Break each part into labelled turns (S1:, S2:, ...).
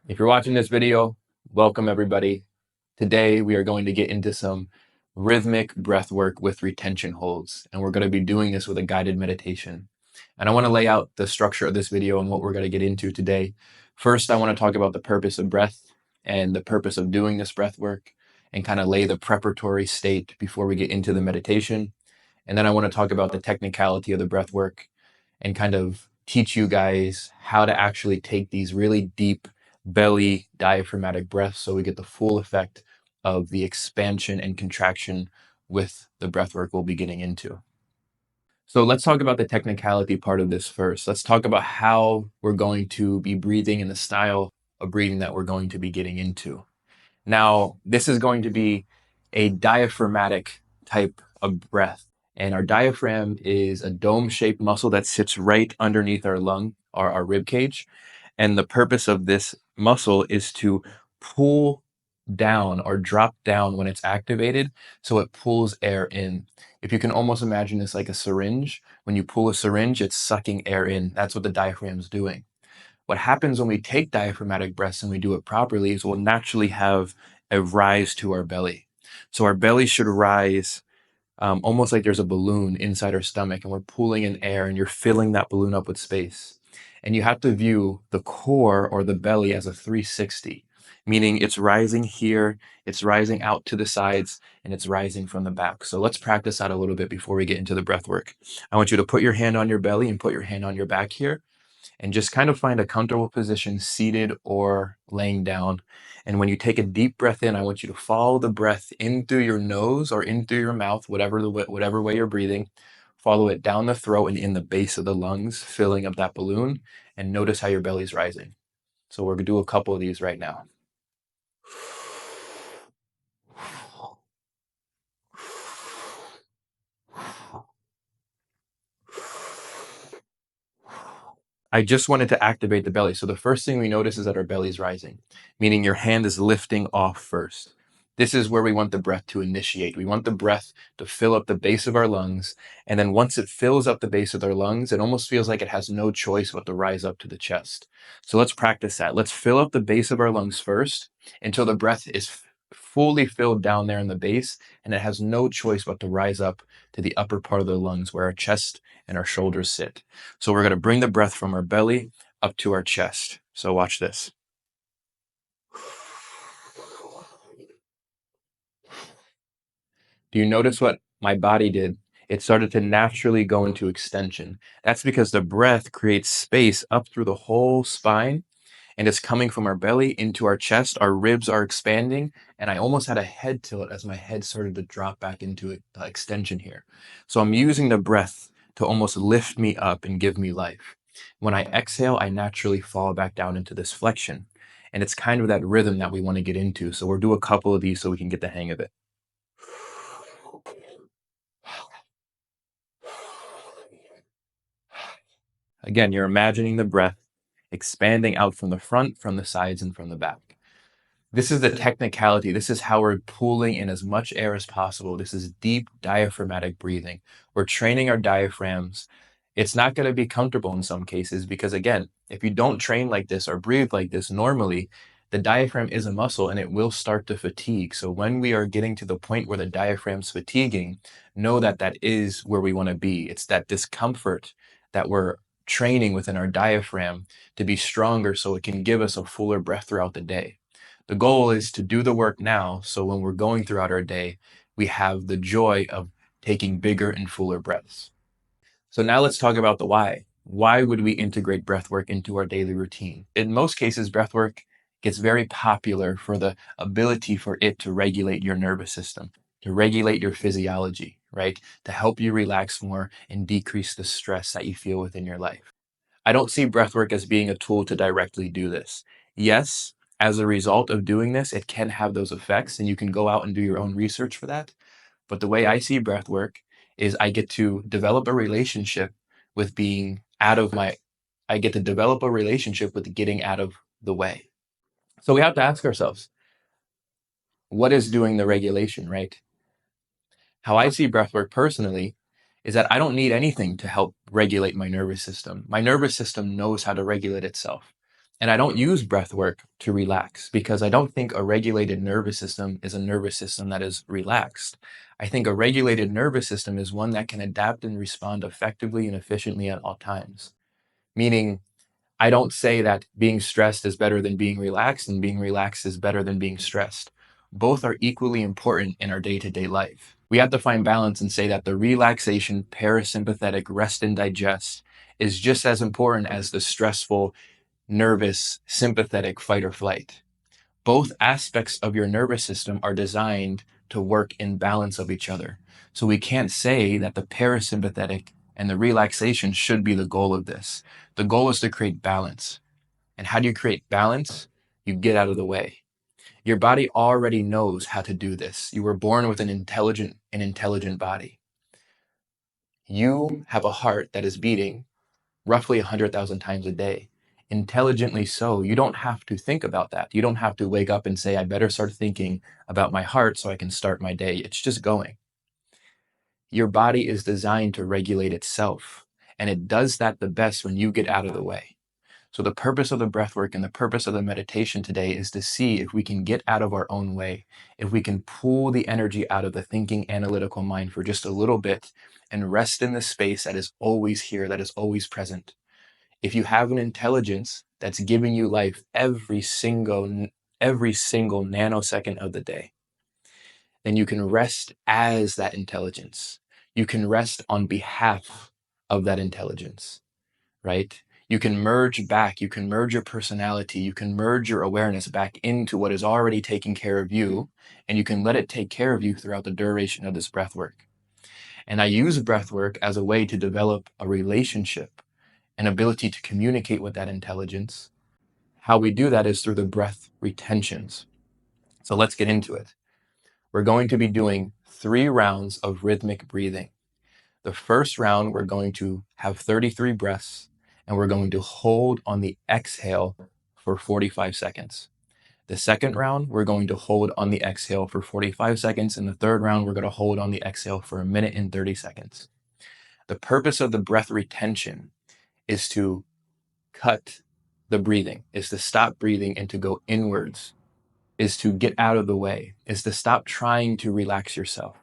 S1: If you're watching this video, welcome everybody. Today we are going to get into some rhythmic breath work with retention holds, and we're going to be doing this with a guided meditation. And I want to lay out the structure of this video and what we're going to get into today. First, I want to talk about the purpose of breath and the purpose of doing this breath work and kind of lay the preparatory state before we get into the meditation. And then I want to talk about the technicality of the breath work and kind of teach you guys how to actually take these really deep belly diaphragmatic breaths so we get the full effect of the expansion and contraction with the breath work we'll be getting into. So let's talk about the technicality part of this first. Let's talk about how we're going to be breathing and the style of breathing that we're going to be getting into. Now, this is going to be a diaphragmatic type of breath. And our diaphragm is a dome-shaped muscle that sits right underneath our lung, or our rib cage. And the purpose of this muscle is to pull down or drop down when it's activated, so it pulls air in. If you can almost imagine this like a syringe, when you pull a syringe, it's sucking air in. That's what the diaphragm is doing. What happens when we take diaphragmatic breaths and we do it properly is we'll naturally have a rise to our belly. So our belly should rise almost like there's a balloon inside our stomach and we're pulling in air and you're filling that balloon up with space. And you have to view the core or the belly as a 360, meaning it's rising here, it's rising out to the sides, and it's rising from the back. So let's practice that a little bit before we get into the breath work. I want you to put your hand on your belly and put your hand on your back here and just kind of find a comfortable position seated or laying down. And when you take a deep breath in, I want you to follow the breath in through your nose or in through your mouth, whatever way you're breathing. Follow it down the throat and in the base of the lungs, filling up that balloon, and notice how your belly's rising. So we're gonna do a couple of these right now. I just wanted to activate the belly. So the first thing we notice is that our belly's rising, meaning your hand is lifting off first. This is where we want the breath to initiate. We want the breath to fill up the base of our lungs. And then once it fills up the base of our lungs, it almost feels like it has no choice but to rise up to the chest. So let's practice that. Let's fill up the base of our lungs first until the breath is fully filled down there in the base. And it has no choice but to rise up to the upper part of the lungs where our chest and our shoulders sit. So we're going to bring the breath from our belly up to our chest. So watch this. Do you notice what my body did? It started to naturally go into extension. That's because the breath creates space up through the whole spine and it's coming from our belly into our chest. Our ribs are expanding, and I almost had a head tilt as my head started to drop back into extension here. So I'm using the breath to almost lift me up and give me life. When I exhale, I naturally fall back down into this flexion. And it's kind of that rhythm that we want to get into. So we'll do a couple of these so we can get the hang of it. Again, you're imagining the breath expanding out from the front, from the sides, and from the back. This is the technicality. This is how we're pulling in as much air as possible. This is deep diaphragmatic breathing. We're training our diaphragms. It's not going to be comfortable in some cases because, again, if you don't train like this or breathe like this normally, the diaphragm is a muscle and it will start to fatigue. So when we are getting to the point where the diaphragm's fatiguing, know that that is where we want to be. It's that discomfort that we're training within our diaphragm to be stronger so it can give us a fuller breath throughout the day. The goal is to do the work now so when we're going throughout our day, we have the joy of taking bigger and fuller breaths. So now let's talk about the why. Why would we integrate breath work into our daily routine? In most cases, breath work gets very popular for the ability for it to regulate your nervous system, to regulate your physiology, right? To help you relax more and decrease the stress that you feel within your life. I don't see breathwork as being a tool to directly do this. Yes, as a result of doing this, it can have those effects, and you can go out and do your own research for that. But the way I see breathwork is I get to develop a relationship with being out of my, I get to develop a relationship with getting out of the way. So we have to ask ourselves, what is doing the regulation, right? How I see breathwork personally is that I don't need anything to help regulate my nervous system. My nervous system knows how to regulate itself. And I don't use breath work to relax because I don't think a regulated nervous system is a nervous system that is relaxed. I think a regulated nervous system is one that can adapt and respond effectively and efficiently at all times. Meaning, I don't say that being stressed is better than being relaxed and being relaxed is better than being stressed. Both are equally important in our day to day life. We have to find balance and say that the relaxation, parasympathetic rest and digest is just as important as the stressful, nervous, sympathetic fight or flight. Both aspects of your nervous system are designed to work in balance of each other. So we can't say that the parasympathetic and the relaxation should be the goal of this. The goal is to create balance. And how do you create balance? You get out of the way. Your body already knows how to do this. You were born with an intelligent body. You have a heart that is beating roughly 100,000 times a day. Intelligently so. You don't have to think about that. You don't have to wake up and say, I better start thinking about my heart so I can start my day. It's just going. Your body is designed to regulate itself, and it does that the best when you get out of the way. So the purpose of the breath work and the purpose of the meditation today is to see if we can get out of our own way, if we can pull the energy out of the thinking analytical mind for just a little bit and rest in the space that is always here, that is always present. If you have an intelligence that's giving you life every single nanosecond of the day, then you can rest as that intelligence. You can rest on behalf of that intelligence, right? You can merge back, you can merge your personality, you can merge your awareness back into what is already taking care of you, and you can let it take care of you throughout the duration of this breath work. And I use breath work as a way to develop a relationship, an ability to communicate with that intelligence. How we do that is through the breath retentions. So let's get into it. We're going to be doing 3 rounds of rhythmic breathing. The first round, we're going to have 33 breaths, and we're going to hold on the exhale for 45 seconds. The second round, we're going to hold on the exhale for 45 seconds. And the third round, we're going to hold on the exhale for 1 minute and 30 seconds. The purpose of the breath retention is to cut the breathing, is to stop breathing and to go inwards, is to get out of the way, is to stop trying to relax yourself.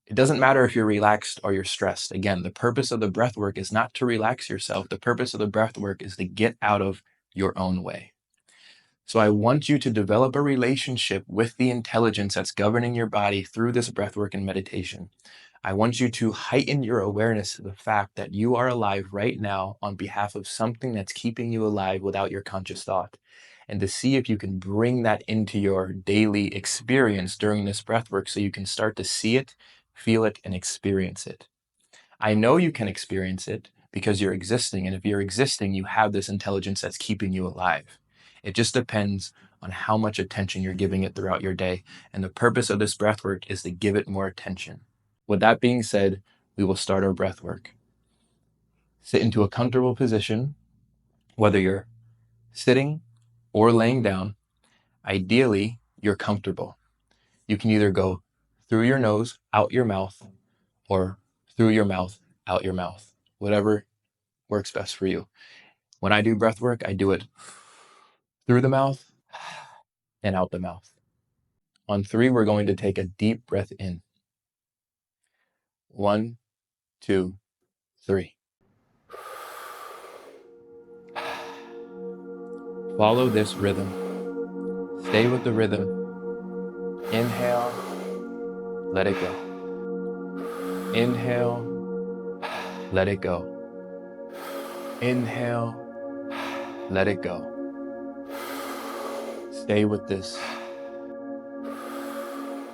S1: It doesn't matter if you're relaxed or you're stressed. Again, the purpose of the breath work is not to relax yourself. The purpose of the breath work is to get out of your own way. So I want you to develop a relationship with the intelligence that's governing your body through this breath work and meditation. I want you to heighten your awareness to the fact that you are alive right now on behalf of something that's keeping you alive without your conscious thought. And to see if you can bring that into your daily experience during this breath work so you can start to see it, feel it, and experience it. I know you can experience it because you're existing. And if you're existing, you have this intelligence that's keeping you alive. It just depends on how much attention you're giving it throughout your day. And the purpose of this breath work is to give it more attention. With that being said, we will start our breath work. Sit into a comfortable position, whether you're sitting or laying down. Ideally, you're comfortable. You can either go through your nose, out your mouth, or through your mouth, out your mouth. Whatever works best for you. When I do breath work, I do it through the mouth and out the mouth. On 3, we're going to take a deep breath in. 1, 2, 3. Follow this rhythm. Stay with the rhythm. Inhale, let it go. Inhale, let it go. Inhale, let it go. Stay with this.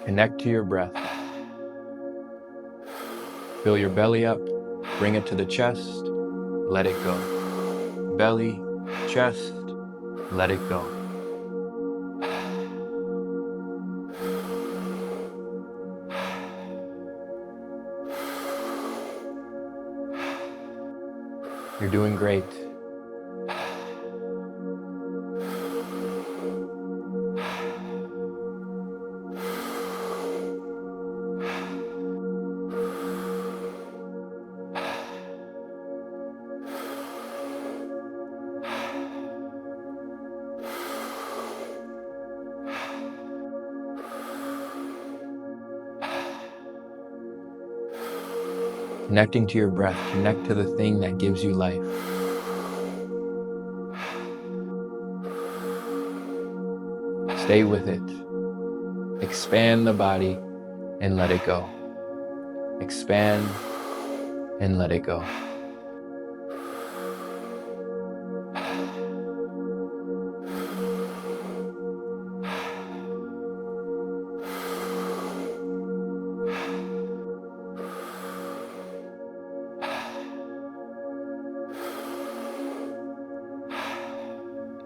S1: Connect to your breath. Fill your belly up, bring it to the chest, let it go. Belly, chest, let it go. You're doing great. Connecting to your breath, connect to the thing that gives you life. Stay with it. Expand the body and let it go. Expand and let it go.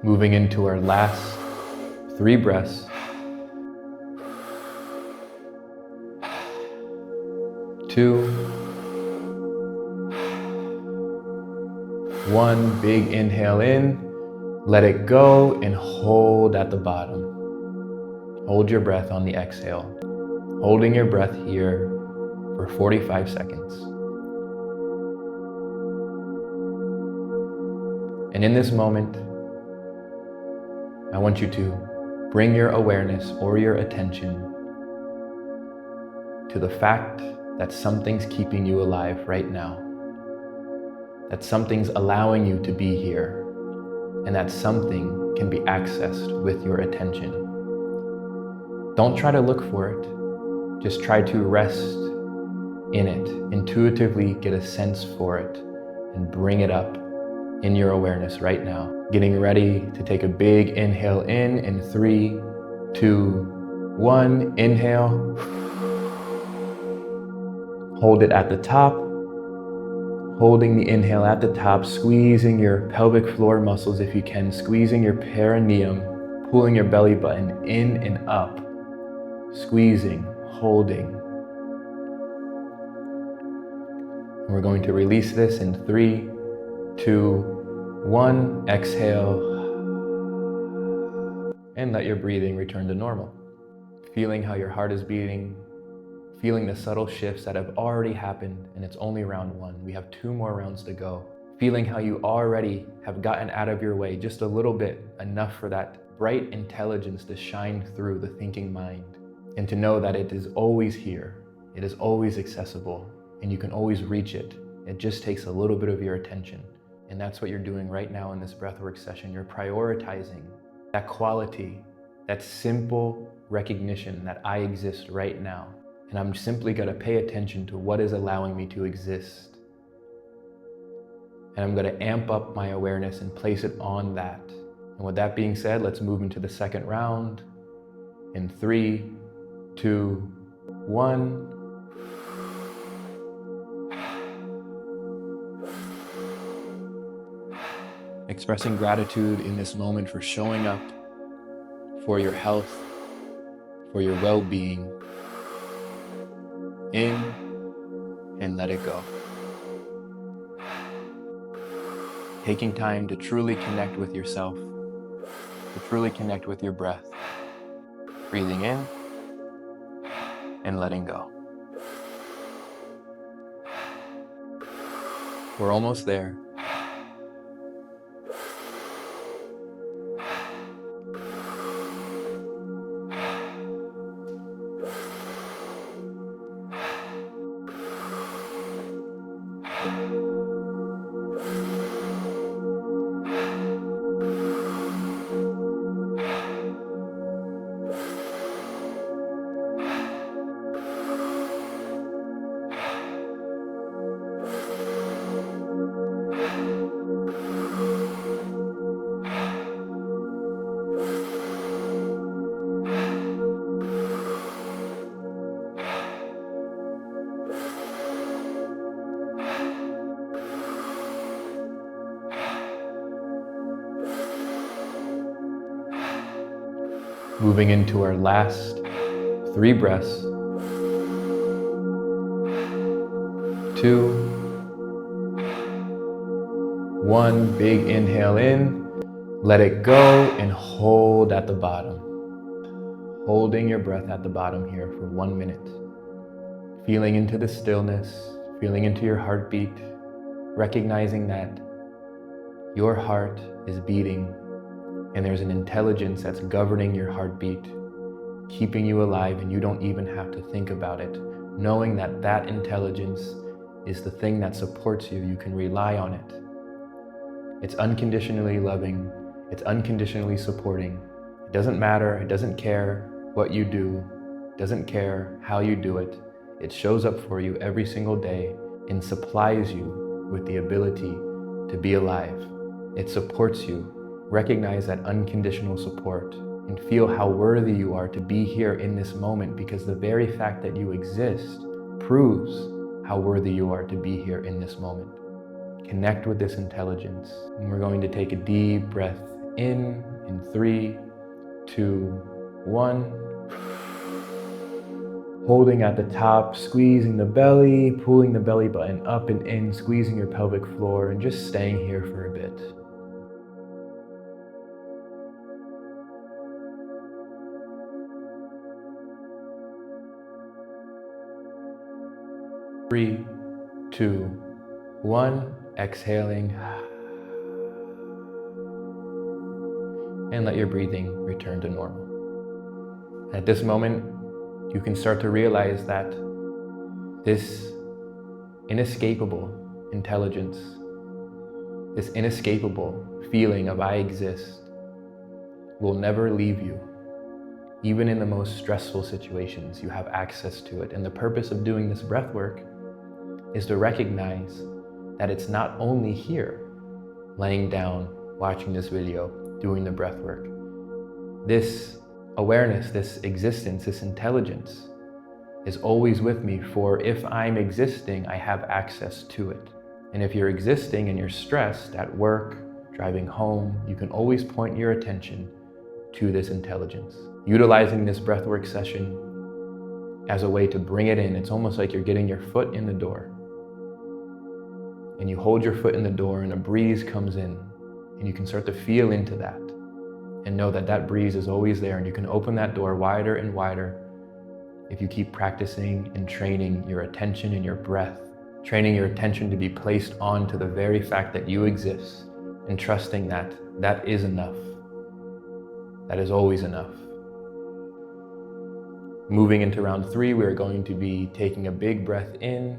S1: Moving into our last 3 breaths. 2, 1, big inhale in, let it go and hold at the bottom. Hold your breath on the exhale, holding your breath here for 45 seconds. And in this moment, I want you to bring your awareness or your attention to the fact that something's keeping you alive right now, that something's allowing you to be here, and that something can be accessed with your attention. Don't try to look for it, just try to rest in it, intuitively get a sense for it, and bring it up in your awareness right now. Getting ready to take a big inhale in 3, 2, 1, inhale. Hold it at the top, holding the inhale at the top, squeezing your pelvic floor muscles if you can, squeezing your perineum, pulling your belly button in and up, squeezing, holding. And we're going to release this in 3, 2, 1, exhale, and let your breathing return to normal. Feeling how your heart is beating, feeling the subtle shifts that have already happened, and it's only round 1. We have 2 more rounds to go. Feeling how you already have gotten out of your way just a little bit, enough for that bright intelligence to shine through the thinking mind, and to know that it is always here, it is always accessible, and you can always reach it. It just takes a little bit of your attention. And that's what you're doing right now in this breathwork session. You're prioritizing that quality, that simple recognition that I exist right now. And I'm simply going to pay attention to what is allowing me to exist. And I'm going to amp up my awareness and place it on that. And with that being said, let's move into the second round in 3, 2, 1. Expressing gratitude in this moment for showing up, for your health, for your well-being. In and let it go. Taking time to truly connect with yourself, to truly connect with your breath. Breathing in and letting go. We're almost there. Moving into our last 3 breaths. 2, 1, big inhale in, let it go and hold at the bottom. Holding your breath at the bottom here for 1 minute. Feeling into the stillness, feeling into your heartbeat, recognizing that your heart is beating and there's an intelligence that's governing your heartbeat, keeping you alive, and you don't even have to think about it. Knowing that that intelligence is the thing that supports you. You can rely on it. It's unconditionally loving. It's unconditionally supporting. It doesn't matter. It doesn't care what you do. It doesn't care how you do it. It shows up for you every single day and supplies you with the ability to be alive. It supports you. Recognize that unconditional support and feel how worthy you are to be here in this moment, because the very fact that you exist proves how worthy you are to be here in this moment. Connect with this intelligence. And we're going to take a deep breath in 3, 2, 1. Holding at the top, squeezing the belly, pulling the belly button up and in, squeezing your pelvic floor, and just staying here for a bit. Three, 2, 1. Exhaling. And let your breathing return to normal. At this moment, you can start to realize that this inescapable intelligence, this inescapable feeling of I exist, will never leave you. Even in the most stressful situations, you have access to it. And the purpose of doing this breath work is to recognize that it's not only here, laying down, watching this video, doing the breath work. This awareness, this existence, this intelligence is always with me, for if I'm existing, I have access to it. And if you're existing and you're stressed at work, driving home, you can always point your attention to this intelligence. Utilizing this breathwork session as a way to bring it in. It's almost like you're getting your foot in the door. And you hold your foot in the door and a breeze comes in, and you can start to feel into that and know that that breeze is always there, and you can open that door wider and wider if you keep practicing and training your attention and your breath, training your attention to be placed onto the very fact that you exist, and trusting that that is enough. That is always enough. Moving into round 3, we are going to be taking a big breath in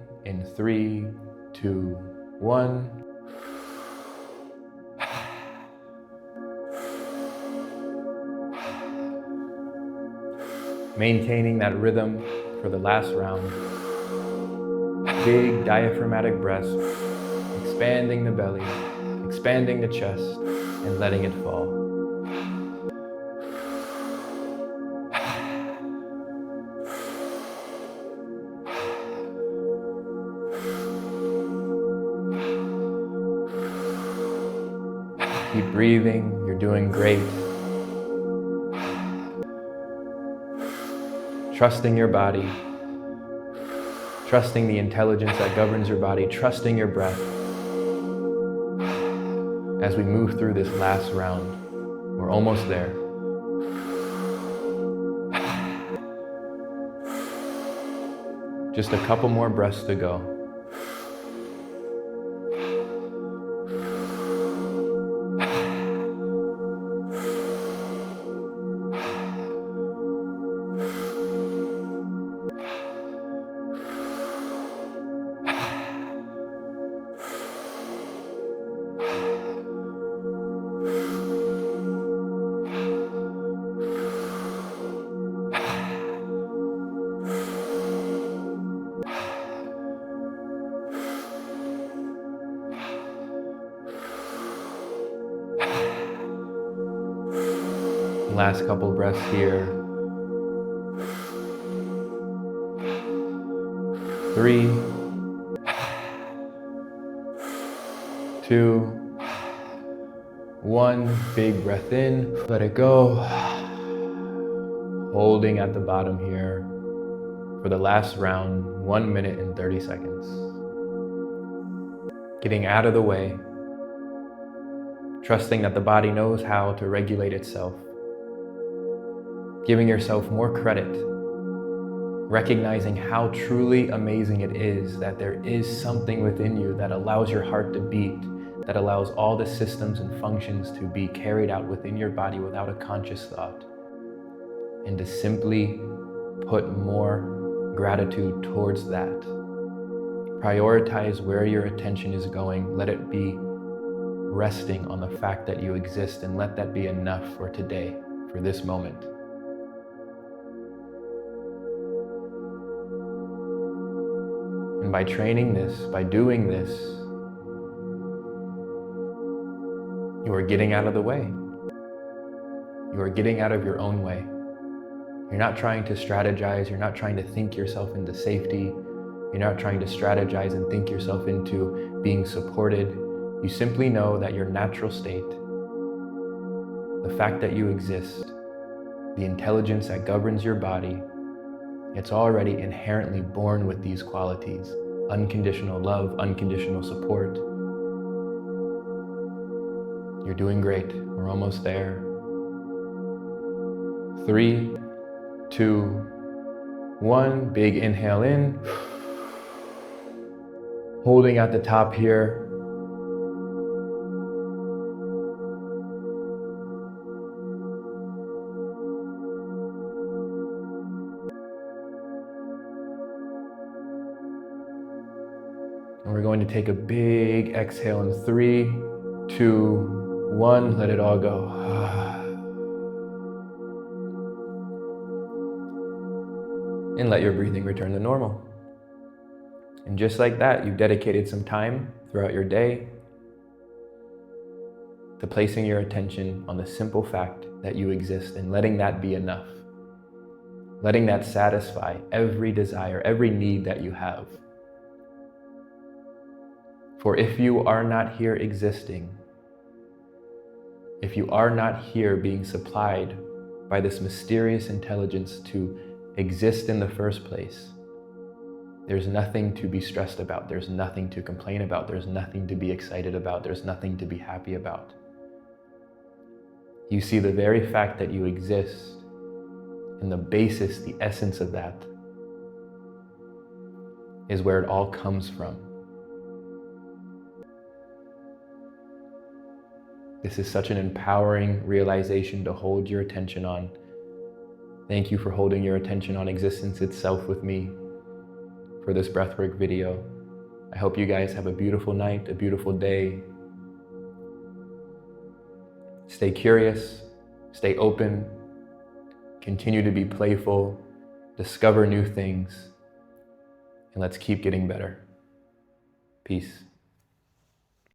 S1: 3, 2, 1. Maintaining that rhythm for the last round. Big diaphragmatic breaths, expanding the belly, expanding the chest, and letting it fall. Keep breathing, you're doing great. Trusting your body, trusting the intelligence that governs your body, trusting your breath. As we move through this last round, we're almost there. Just a couple more breaths to go. Last couple breaths here. 3, 2, 1. Big breath in, let it go. Holding at the bottom here for the last round, 1 minute and 30 seconds. Getting out of the way, trusting that the body knows how to regulate itself. Giving yourself more credit, recognizing how truly amazing it is that there is something within you that allows your heart to beat, that allows all the systems and functions to be carried out within your body without a conscious thought. And to simply put more gratitude towards that. Prioritize where your attention is going. Let it be resting on the fact that you exist, and let that be enough for today, for this moment. And by training this, by doing this, you are getting out of the way. You are getting out of your own way. You're not trying to strategize. You're not trying to think yourself into safety. You're not trying to strategize and think yourself into being supported. You simply know that your natural state, the fact that you exist, the intelligence that governs your body, it's already inherently born with these qualities: unconditional love, unconditional support. You're doing great. We're almost there. 3, 2, 1. Big inhale in. Holding at the top here. And we're going to take a big exhale in 3, 2, 1. Let it all go. And let your breathing return to normal. And just like that, you've dedicated some time throughout your day to placing your attention on the simple fact that you exist, and letting that be enough. Letting that satisfy every desire, every need that you have. For if you are not here existing, if you are not here being supplied by this mysterious intelligence to exist in the first place, there's nothing to be stressed about. There's nothing to complain about. There's nothing to be excited about. There's nothing to be happy about. You see, the very fact that you exist, and the basis, the essence of that, is where it all comes from. This is such an empowering realization to hold your attention on. Thank you for holding your attention on existence itself with me for this breathwork video. I hope you guys have a beautiful night, a beautiful day. Stay curious, stay open, continue to be playful, discover new things, and let's keep getting better. Peace.